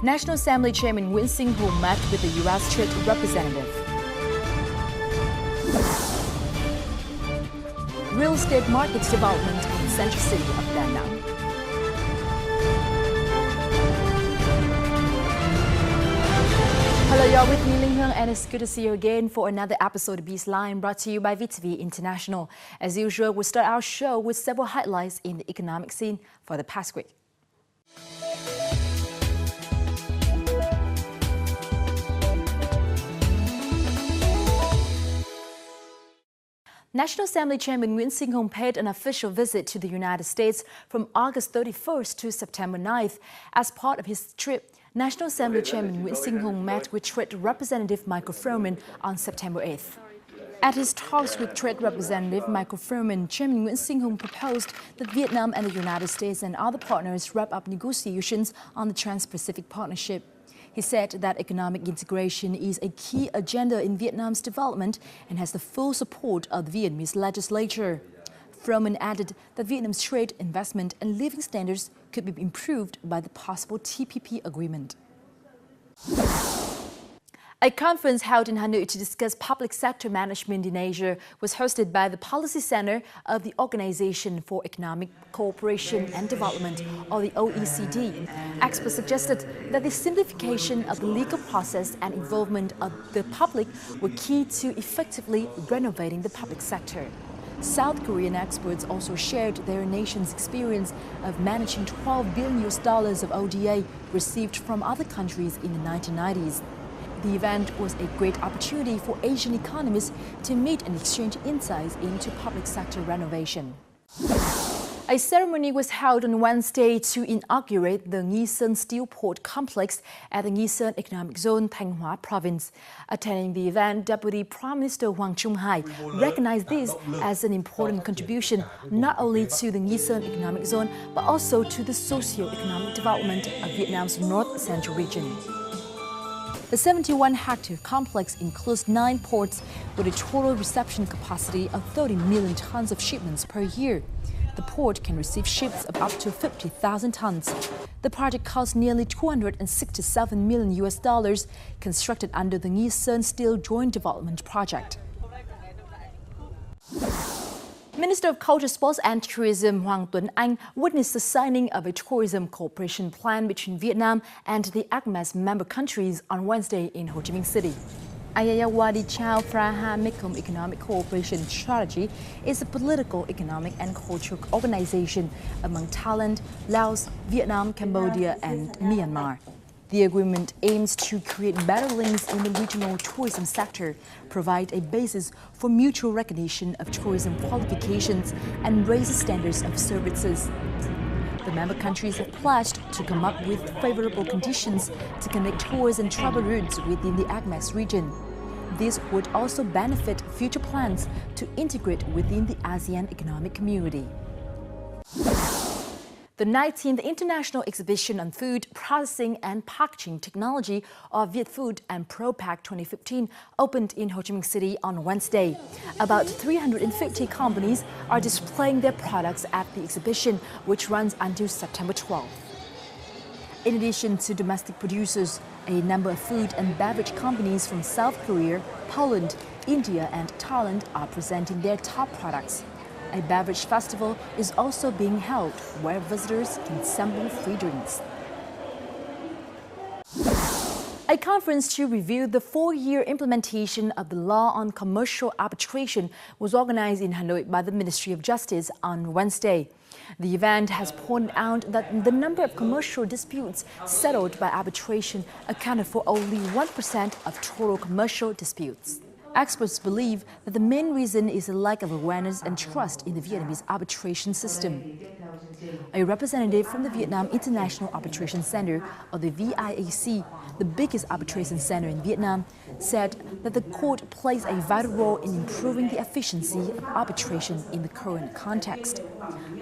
National Assembly Chairman Nguyễn Sinh Hùng met with the U.S. Trade Representative. Real estate markets development in central city of Đà Nẵng. Hello, you're with me, Linh Hương, and it's good to see you again for another episode of Beast Line brought to you by VTV International. As usual, we'll start our show with several highlights in the economic scene for the past week. National Assembly Chairman Nguyễn Sinh Hùng paid an official visit to the United States from August 31st to September 9th. As part of his trip, National Assembly Chairman Nguyễn Sinh Hùng met with Trade Representative Michael Froman on September 8th. At his talks with Trade Representative Michael Froman, Chairman Nguyễn Sinh Hùng proposed that Vietnam and the United States and other partners wrap up negotiations on the Trans-Pacific Partnership. He said that economic integration is a key agenda in Vietnam's development and has the full support of the Vietnamese legislature. Froman added that Vietnam's trade, investment and living standards could be improved by the possible TPP agreement. A conference held in Hanoi to discuss public sector management in Asia was hosted by the Policy Center of the Organization for Economic Cooperation and Development, or the OECD. Experts suggested that the simplification of the legal process and involvement of the public were key to effectively renovating the public sector. South Korean experts also shared their nation's experience of managing $12 billion of ODA received from other countries in the 1990s. The event was a great opportunity for Asian economies to meet and exchange insights into public sector renovation. A ceremony was held on Wednesday to inaugurate the Nghi Sơn Steel Port Complex at the Nghi Sơn Economic Zone, Thanh Hóa Province. Attending the event, Deputy Prime Minister Hoàng Trung Hải recognized this as an important contribution not only to the Nghi Sơn Economic Zone but also to the socio-economic development of Vietnam's north-central region. The 71-hectare complex includes 9 ports with a total reception capacity of 30 million tons of shipments per year. The port can receive ships of up to 50,000 tons. The project cost nearly $267 million, constructed under the Nghi Sơn Steel Joint Development Project. Minister of Culture, Sports and Tourism Hoàng Tuấn Anh witnessed the signing of a tourism cooperation plan between Vietnam and the ACMES member countries on Wednesday in Ho Chi Minh City. Ayayawadi Chao Praha Mekong Economic Cooperation Strategy is a political, economic and cultural organization among Thailand, Laos, Vietnam, Cambodia and Myanmar. The agreement aims to create better links in the regional tourism sector, provide a basis for mutual recognition of tourism qualifications, and raise the standards of services. The member countries have pledged to come up with favorable conditions to connect tours and travel routes within the ACMES region. This would also benefit future plans to integrate within the ASEAN Economic Community. The 19th International Exhibition on Food, Processing and Packaging Technology, or VietFood and ProPack 2015, opened in Ho Chi Minh City on Wednesday. About 350 companies are displaying their products at the exhibition, which runs until September 12th. In addition to domestic producers, a number of food and beverage companies from South Korea, Poland, India and Thailand are presenting their top products. A beverage festival is also being held where visitors can sample free drinks. A conference to review the 4-year implementation of the law on commercial arbitration was organized in Hanoi by the Ministry of Justice on Wednesday. The event has pointed out that the number of commercial disputes settled by arbitration accounted for only 1% of total commercial disputes. Experts believe that the main reason is a lack of awareness and trust in the Vietnamese arbitration system. A representative from the Vietnam International Arbitration Center, or the VIAC, the biggest arbitration center in Vietnam, said that the court plays a vital role in improving the efficiency of arbitration in the current context.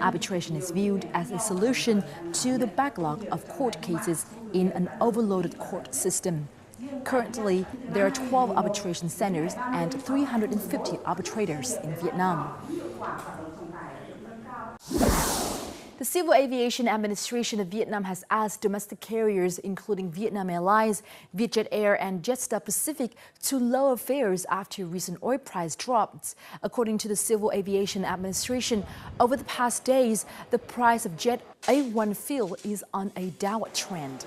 Arbitration is viewed as a solution to the backlog of court cases in an overloaded court system. Currently, there are 12 arbitration centers and 350 arbitrators in Vietnam. The Civil Aviation Administration of Vietnam has asked domestic carriers, including Vietnam Airlines, Vietjet Air and Jetstar Pacific, to lower fares after recent oil price drops. According to the Civil Aviation Administration, over the past days, the price of Jet A1 fuel is on a downward trend.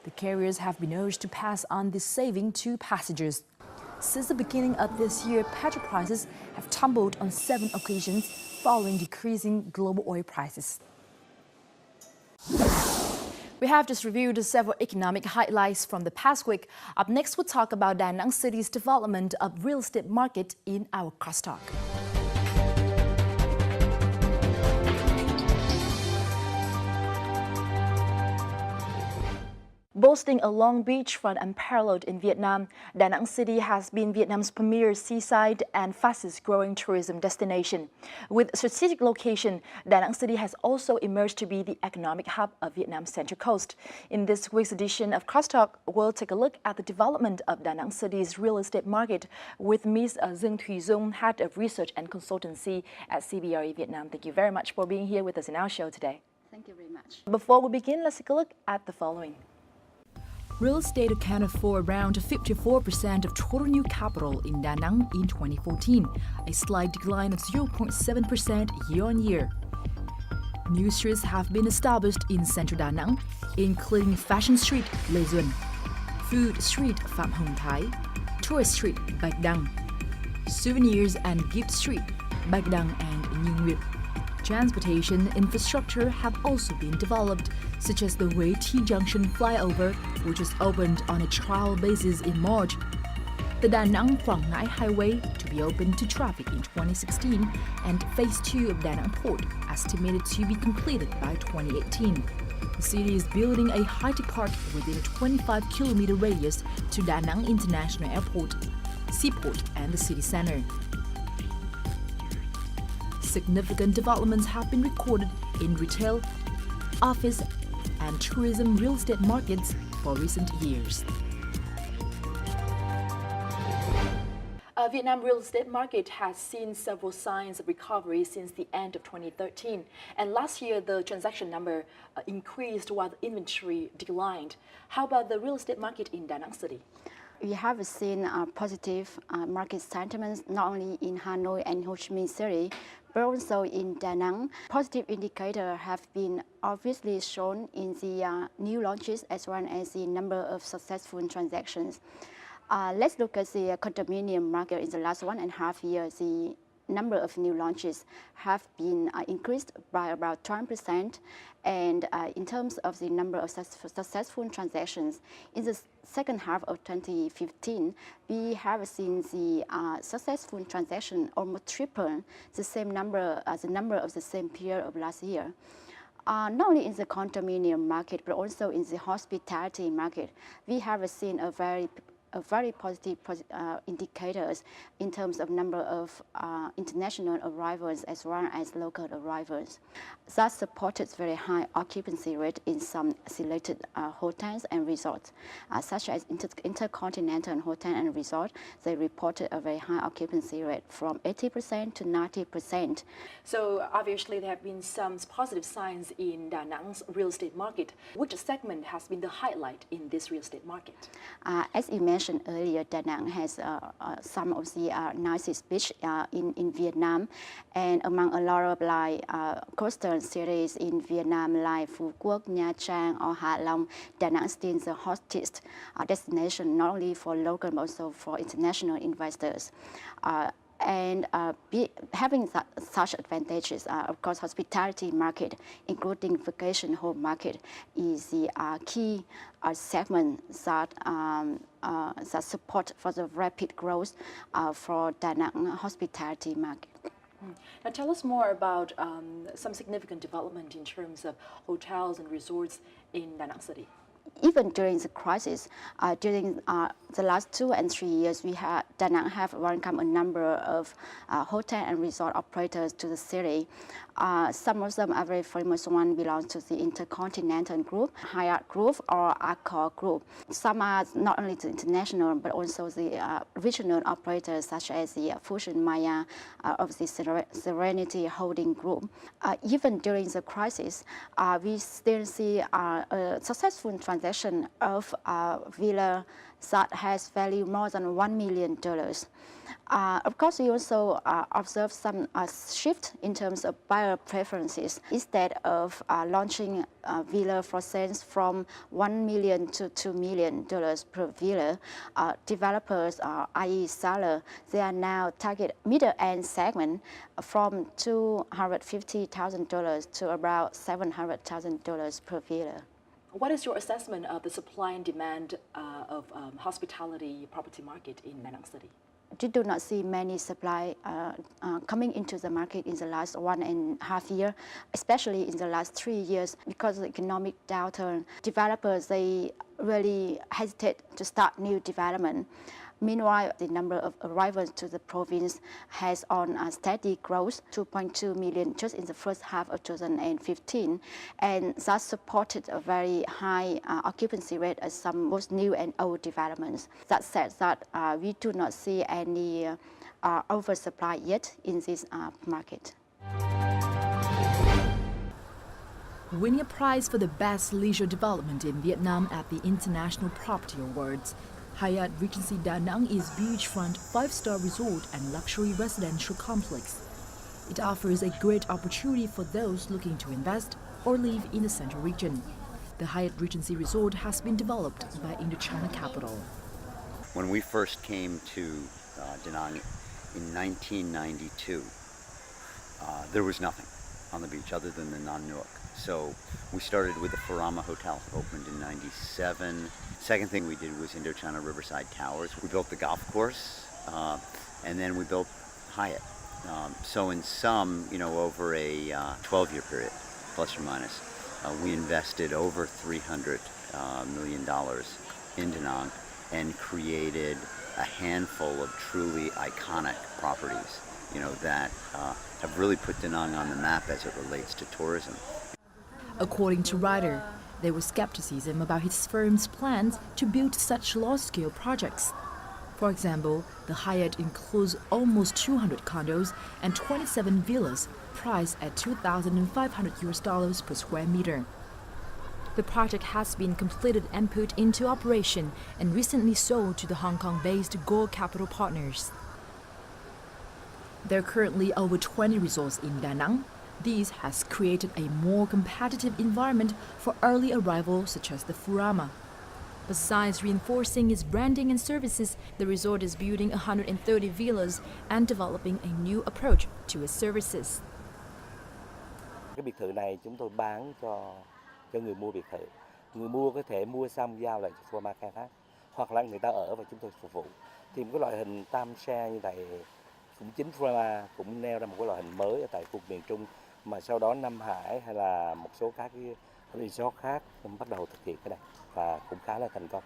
The carriers have been urged to pass on this saving to passengers. Since the beginning of this year, petrol prices have tumbled on 7 occasions following decreasing global oil prices. We have just reviewed several economic highlights from the past week. Up next, we'll talk about Da Nang City's development of real estate market in our crosstalk. Boasting a long beachfront unparalleled in Vietnam, Da Nang City has been Vietnam's premier seaside and fastest growing tourism destination. With strategic location, Da Nang City has also emerged to be the economic hub of Vietnam's Central Coast. In this week's edition of Crosstalk, we'll take a look at the development of Da Nang City's real estate market with Ms. Dinh Thuy Dung, Head of Research and Consultancy at CBRE Vietnam. Thank you very much for being here with us in our show today. Thank you very much. Before we begin, let's take a look at the following. Real estate accounted for around 54% of total new capital in Da Nang in 2014, a slight decline of 0.7% year-on-year. New streets have been established in central Da Nang, including Fashion Street, Lê Duẩn, Food Street, Phạm Hồng Thái, Tourist Street, Bạch Đằng, Souvenirs and Gift Street, Bạch Đằng and Như Nguyệt. Transportation infrastructure have also been developed, such as the Huế T Junction flyover, which was opened on a trial basis in March. The Da Nang-Quảng Ngãi Highway, to be opened to traffic in 2016, and Phase 2 of Da Nang Port, estimated to be completed by 2018. The city is building a high-tech park within a 25-kilometer radius to Da Nang International Airport, seaport, and the city center. Significant developments have been recorded in retail, office, and tourism real estate markets for recent years. Vietnam real estate market has seen several signs of recovery since the end of 2013. And last year, the transaction number increased while the inventory declined. How about the real estate market in Da Nang City? We have seen positive market sentiments not only in Hanoi and Ho Chi Minh City, but also in Da Nang. Positive indicators have been obviously shown in the new launches as well as the number of successful transactions. Let's look at the condominium market in the last 1.5 years. The number of new launches have been increased by about 20%. And in terms of the number of successful transactions, in the second half of 2015, we have seen the successful transaction almost triple the same number as the number of the same period of last year. Not only in the condominium market, but also in the hospitality market, we have seen a very positive indicators in terms of number of international arrivals as well as local arrivals. That supported very high occupancy rate in some selected hotels and resorts, such as Intercontinental Hotel and Resort. They reported a very high occupancy rate from 80% to 90%. So obviously there have been some positive signs in Da Nang's real estate market. Which segment has been the highlight in this real estate market? As you mentioned earlier, Da Nang has some of the nicest beach in Vietnam, and among a lot of coastal cities in Vietnam like Phu Quoc, Nha Trang, or Ha Long, Da Nang is still the hottest destination not only for local but also for international investors. Having such advantages, of course, hospitality market, including vacation home market, is the key segment that support for the rapid growth for Da Nang hospitality market. Now tell us more about some significant development in terms of hotels and resorts in Da Nang City. Even during the crisis, during the last 2 and 3 years, Da Nang have welcomed a number of hotel and resort operators to the city. Some of them are very famous. One belongs to the Intercontinental Group, Hyatt Group, or Accor Group. Some are not only the international, but also the regional operators, such as the Fusion Maya of the Serenity Holding Group. Even during the crisis, we still see a successful transaction of a villa that has value more than $1 million. Of course, we also observe some shift in terms of buyer preferences. Instead of launching a villa for sales from $1 million to $2 million per villa, developers, i.e. sellers, they are now target middle-end segment from $250,000 to about $700,000 per villa. What is your assessment of the supply and demand of hospitality property market in Da Nang City? We do not see many supply coming into the market in the last 1.5 years, especially in the last 3 years. Because of the economic downturn, developers, they really hesitate to start new development. Meanwhile, the number of arrivals to the province has on a steady growth, 2.2 million just in the first half of 2015, and that supported a very high occupancy rate at some both new and old developments. That said, that we do not see any oversupply yet in this market. Winning a prize for the best leisure development in Vietnam at the International Property Awards, Hyatt Regency Da Nang is beachfront 5-star resort and luxury residential complex. It offers a great opportunity for those looking to invest or live in the central region. The Hyatt Regency Resort has been developed by Indochina Capital. When we first came to Da Nang in 1992, there was nothing on the beach other than the Nan Nuoc. So we started with the Furama Hotel, opened in 97. Second thing we did was Indochina Riverside Towers. We built the golf course, and then we built Hyatt. So in sum, over a 12-year period, plus or minus, we invested over $300 million in Da Nang and created a handful of truly iconic properties, that have really put Da Nang on the map as it relates to tourism. According to Ryder, there was skepticism about his firm's plans to build such large-scale projects. For example, the Hyatt includes almost 200 condos and 27 villas, priced at $2,500 per square meter. The project has been completed and put into operation and recently sold to the Hong Kong-based Gore Capital Partners. There are currently over 20 resorts in Da Nang. This has created a more competitive environment for early arrival, such as the Furama. Besides reinforcing its branding and services, the resort is building 130 villas and developing a new approach to its services. Cái biệt thự này chúng tôi bán cho người mua biệt thự. Người mua có thể mua xong giao lại cho Furama khai thác, hoặc là người ta ở và chúng tôi phục vụ. Thì một cái loại hình timeshare như này cũng chính Furama cũng neo ra một cái loại hình mới ở tại khu miền Trung, mà sau đó Nam Hải hay là một số các cái resort khác bắt đầu thực hiện cái này và cũng khá là thành công.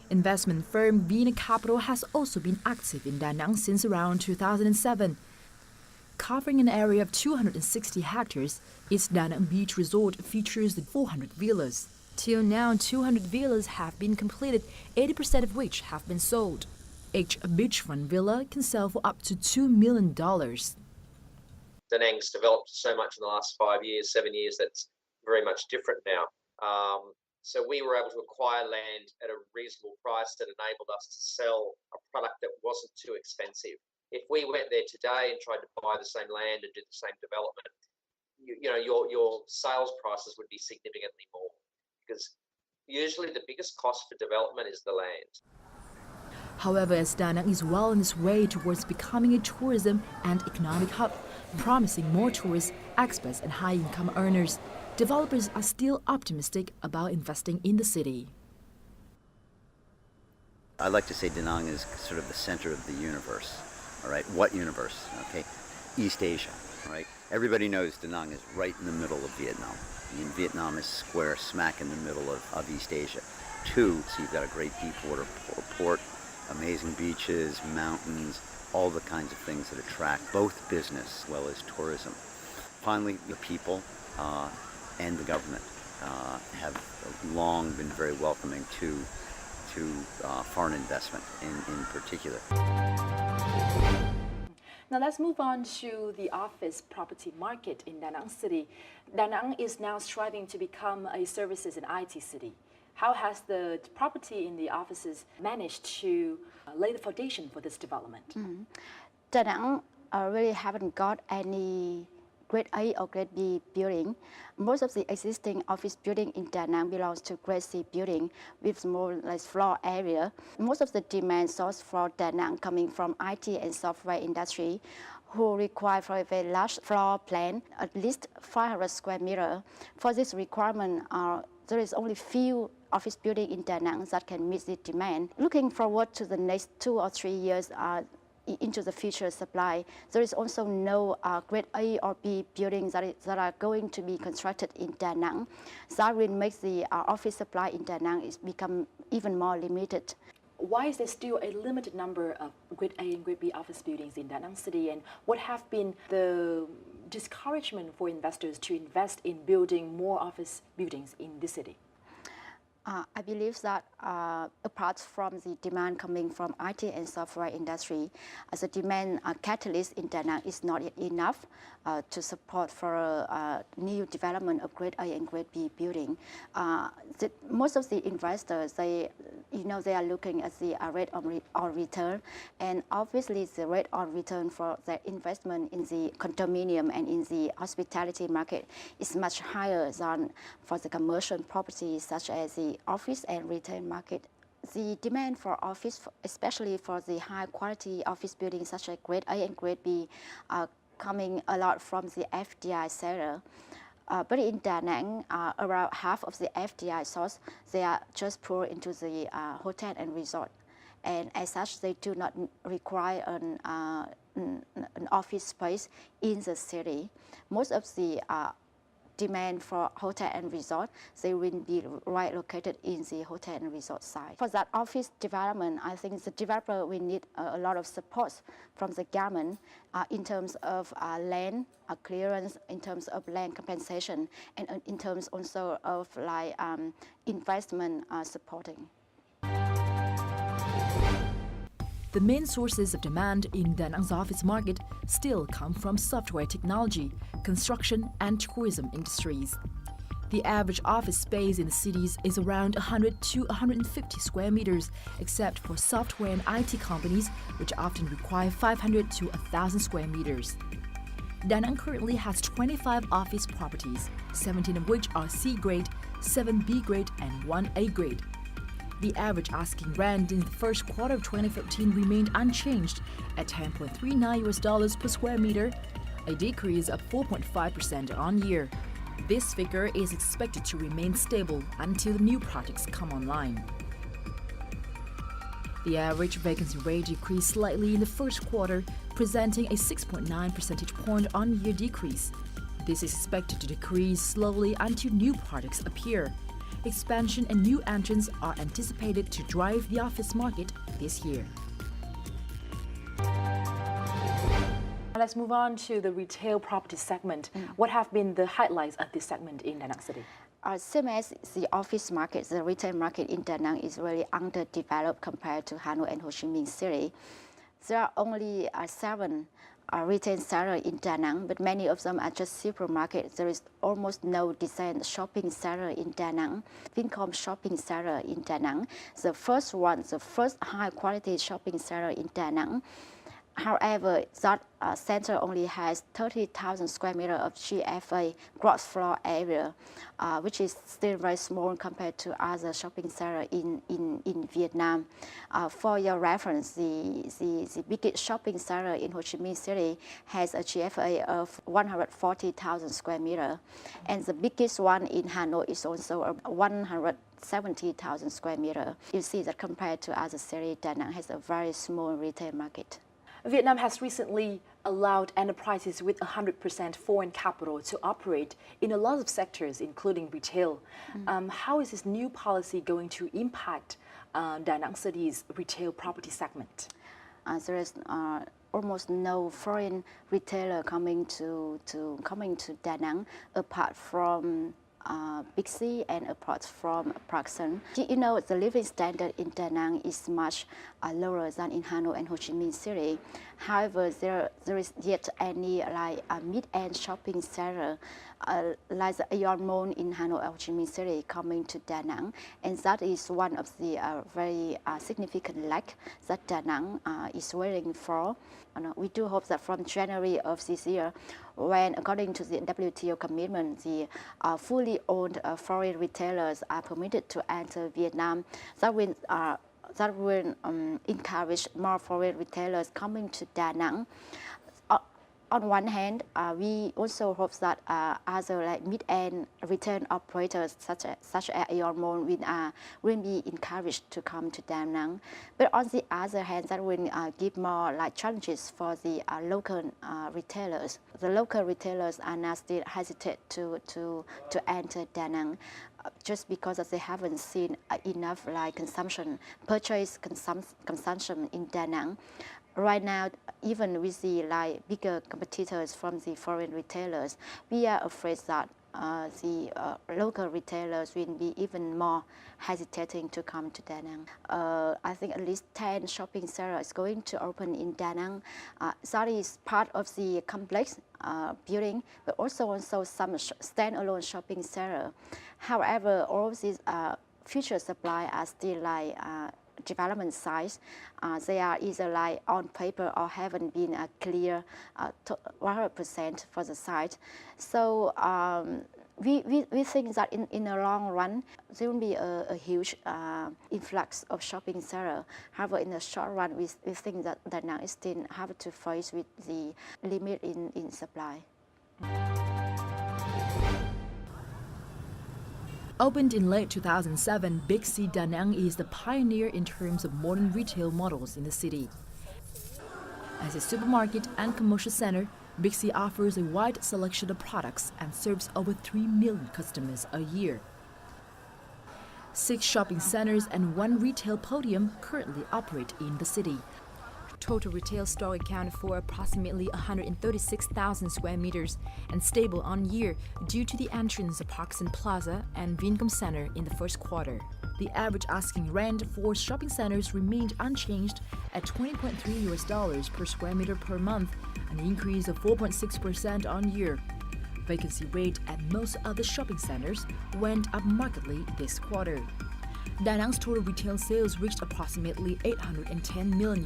Investment firm Vina Capital has also been active in Da Nang since around 2007. Covering an area of 260 hectares, its Da Nang Beach Resort features 400 villas. Till now, 200 villas have been completed, 80% of which have been sold. Each beachfront villa can sell for up to $2 million. Da Nang's developed so much in the last 5 years, 7 years, that's very much different now. So we were able to acquire land at a reasonable price that enabled us to sell a product that wasn't too expensive. If we went there today and tried to buy the same land and do the same development, your sales prices would be significantly more, because usually the biggest cost for development is the land. However, as Da Nang is well on its way towards becoming a tourism and economic hub, promising more tourists, expats and high-income earners, developers are still optimistic about investing in the city. I like to say Da Nang is sort of the center of the universe, all right? What universe? Okay, East Asia, right? Everybody knows Da Nang is right in the middle of Vietnam. I mean, Vietnam is square smack in the middle of East Asia. Two, so you've got a great deep water port, amazing beaches, mountains, all the kinds of things that attract both business as well as tourism. Finally, the people and the government have long been very welcoming to foreign investment in particular. Now let's move on to the office property market in Da Nang City. Da Nang is now striving to become a services and IT city. How has the property in the offices managed to lay the foundation for this development? Da Nang really haven't got any Grade A or Grade B building. Most of the existing office building in Da Nang belongs to Grade C building with more like floor area. Most of the demand source for Da Nang coming from IT and software industry, who require for a very large floor plan, at least 500 square meter. For this requirement, there is only few office building in Da Nang that can meet the demand. Looking forward to the next 2 or 3 years, into the future supply, there is also no Grade A or B buildings that are going to be constructed in Da Nang. That will make the office supply in Da Nang become even more limited. Why is there still a limited number of Grade A and Grade B office buildings in Da Nang City, and what have been the discouragement for investors to invest in building more office buildings in this city? I believe that apart from the demand coming from IT and software industry, as a demand catalyst in Da Nang is not enough to support for a new development of Grade A and Grade B building. Most of the investors, they are looking at the rate on return, and obviously the rate on return for their investment in the condominium and in the hospitality market is much higher than for the commercial properties such as the office and retail market. The demand for office, especially for the high quality office buildings such as Grade A and Grade B, are coming a lot from the FDI sector. But in Da Nang, around half of the FDI source, they are just poured into the hotel and resort. And as such, they do not require an office space in the city. Most of the demand for hotel and resort, they will be right located in the hotel and resort side. For that office development, I think the developer will need a lot of support from the government in terms of land clearance, in terms of land compensation, and in terms also of like investment supporting. The main sources of demand in Da Nang's office market still come from software technology, construction, and tourism industries. The average office space in the cities is around 100 to 150 square meters, except for software and IT companies, which often require 500 to 1,000 square meters. Da Nang currently has 25 office properties, 17 of which are C grade, 7 B grade, and 1 A grade. The average asking rent in the first quarter of 2015 remained unchanged at $10.39 per square meter, a decrease of 4.5% on year. This figure is expected to remain stable until the new projects come online. The average vacancy rate decreased slightly in the first quarter, presenting a 6.9 percentage point on-year decrease. This is expected to decrease slowly until new projects appear. Expansion and new entrants are anticipated to drive the office market this year. Let's move on to the retail property segment. What have been the highlights of this segment in Da Nang City? Same as the office market, the retail market in Da Nang is really underdeveloped compared to Hanoi and Ho Chi Minh City. There are only 7 retail centers in Da Nang, but many of them are just supermarkets. There is almost no decent shopping center in Da Nang. Vincom Shopping Center in Da Nang, the first high-quality shopping center in Da Nang. However, that center only has 30,000 square meters of GFA, gross floor area, which is still very small compared to other shopping centers in Vietnam. For your reference, the biggest shopping center in Ho Chi Minh City has a GFA of 140,000 square meters, and the biggest one in Hanoi is also 170,000 square meters. You see that compared to other cities, Da Nang has a very small retail market. Vietnam has recently allowed enterprises with 100% foreign capital to operate in a lot of sectors, including retail. How is this new policy going to impact Da Nang City's retail property segment? There is almost no foreign retailer coming to Da Nang apart from Big C and apart from Praksan. You know, the living standard in Da Nang is much lower than in Hanoi and Ho Chi Minh City. However, there is yet any like a mid-end shopping center like the Aeon Mall in Hanoi and Ho Chi Minh City coming to Da Nang, and that is one of the very significant lack that Da Nang is waiting for. We do hope that from January of this year, when according to the WTO commitment, the fully owned foreign retailers are permitted to enter Vietnam, that will encourage more foreign retailers coming to Da Nang. On one hand, we also hope that other like mid-end retail operators such as Aeon Mall will be encouraged to come to Da Nang. But on the other hand, that will give more like challenges for the local retailers. The local retailers are now still hesitant to enter Da Nang. Just because they haven't seen enough like consumption in Da Nang. Right now, even with the like bigger competitors from the foreign retailers, we are afraid that the local retailers will be even more hesitating to come to Da Nang. I think at least 10 shopping centers going to open in Da Nang. That is part of the complex building, but also some standalone shopping center. However, all of these future supply are still like development size. They are either like on paper or haven't been clear 100% for the site. So we think that in the long run, there will be a huge influx of shopping center. However, in the short run, we think that Da Nang still have to face with the limit in supply. Opened in late 2007, Big C Da Nang is the pioneer in terms of modern retail models in the city. As a supermarket and commercial center, Big C offers a wide selection of products and serves over 3 million customers a year. 6 shopping centers and 1 retail podium currently operate in the city. Total retail stock accounted for approximately 136,000 square meters and stable on year due to the entrance of Paksan Plaza and Vincom Center in the first quarter. The average asking rent for shopping centers remained unchanged at $20.3 per square meter per month, an increase of 4.6% on year. Vacancy rate at most other shopping centers went up markedly this quarter. Da Nang's total retail sales reached approximately $810 million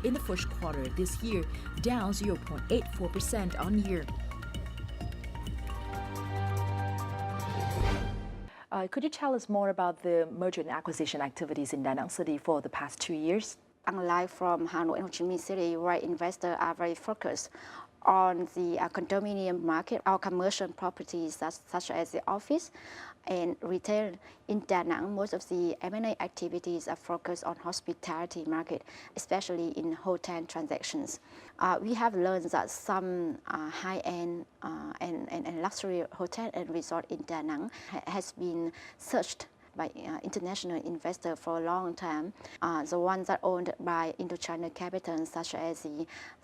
in the first quarter this year, down 0.84% on year. Could you tell us more about the merger and acquisition activities in Da Nang City for the past 2 years? Unlike from Hanoi and Ho Chi Minh City, where investors are very focused on the condominium market, our commercial properties such as the office and retail in Da Nang, most of the M&A activities are focused on hospitality market, especially in hotel transactions. We have learned that some high-end and luxury hotel and resort in Da Nang has been searched by international investors for a long time. The ones that owned by Indochina Capital, such as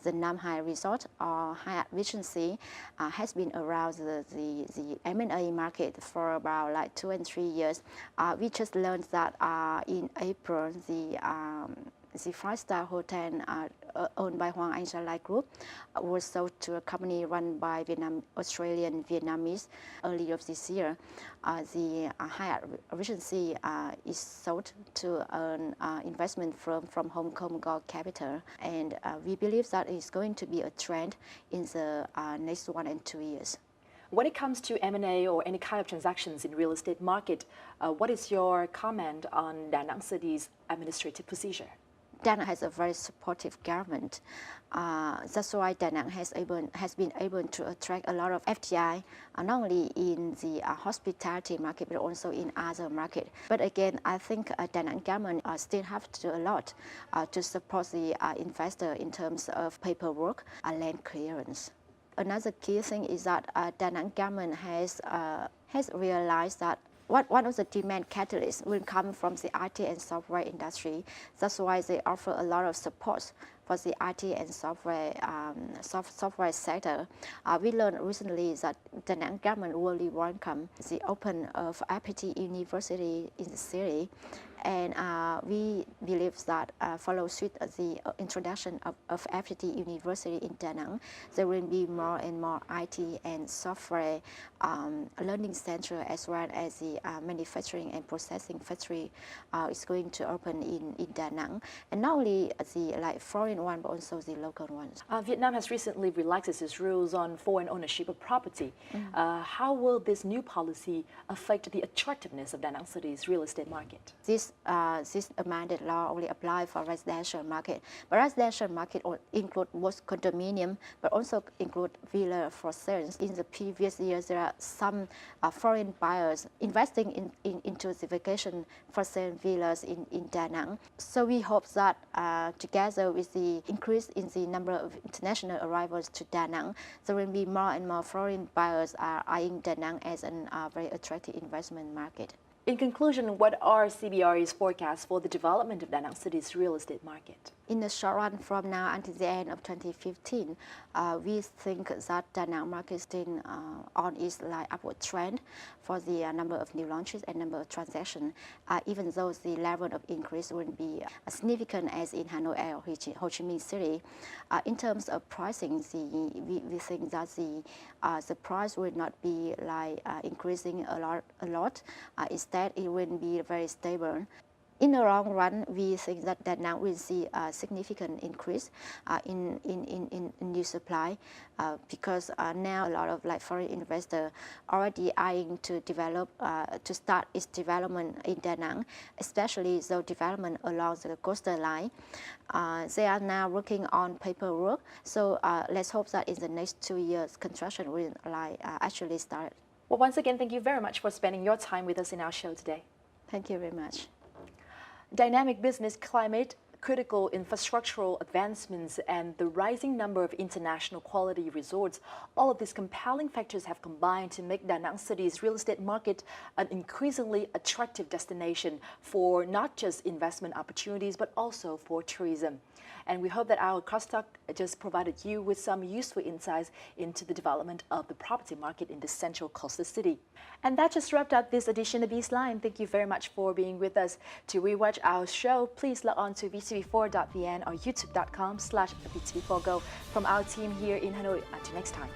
the Nam Hai Resort or Hyatt Regency, has been around the M&A market for about like 2 and 3 years. We just learned that in April, the 5-star hotel owned by Hoàng Anh Gia Lai Group was sold to a company run by Australian Vietnamese earlier this year. The Hyatt Regency is sold to an investment firm from Hong Kong Gold Capital, and we believe that is going to be a trend in the next 1 and 2 years. When it comes to M&A or any kind of transactions in real estate market, what is your comment on Da Nang City's administrative procedure? Da Nang has a very supportive government. That's why Da Nang has been able to attract a lot of FDI, not only in the hospitality market, but also in other markets. But again, I think Da Nang government still have to do a lot to support the investor in terms of paperwork and land clearance. Another key thing is that Da Nang government has realized that one of the demand catalysts will come from the IT and software industry. That's why they offer a lot of support for the IT and software sector. We learned recently that the Da Nang government really welcome the open of FPT University in the city. And we believe that follow suit the introduction of FPT University in Da Nang, there will be more and more IT and software learning center, as well as the manufacturing and processing factory is going to open in Da Nang. And not only the foreign one, but also the local ones. Vietnam has recently relaxed its rules on foreign ownership of property. How will this new policy affect the attractiveness of Da Nang City's real estate market? This amended law only apply for residential market, but residential market include both condominium, but also include villa for sales. In the previous years, there are some foreign buyers investing into the vacation for sale villas in Da Nang. So we hope that together with the increase in the number of international arrivals to Da Nang, there will be more and more foreign buyers eyeing Da Nang as a very attractive investment market. In conclusion, what are CBRE's forecasts for the development of Da Nang City's real estate market? In the short run, from now until the end of 2015, we think that Da Nang market is still on its upward trend for the number of new launches and number of transactions, even though the level of increase wouldn't be as significant as in Hanoi or Ho Chi Minh City. In terms of pricing, we think that the price will not be increasing a lot. Instead, it will be very stable. In the long run, we think that Da Nang will see a significant increase in new supply because now a lot of foreign investors already eyeing to develop to start its development in Da Nang, especially the development along the coastal line. They are now working on paperwork, so let's hope that in the next 2 years, construction will actually start. Well, once again, thank you very much for spending your time with us in our show today. Thank you very much. Dynamic business climate, critical infrastructural advancements, and the rising number of international quality resorts, all of these compelling factors have combined to make Da Nang City's real estate market an increasingly attractive destination for not just investment opportunities, but also for tourism. And we hope that our crosstalk just provided you with some useful insights into the development of the property market in the central coastal city. And that just wrapped up this edition of East Line. Thank you very much for being with us. To rewatch our show, please log on to vtv4.vn or youtube.com/vtv4go. From our team here in Hanoi, until next time.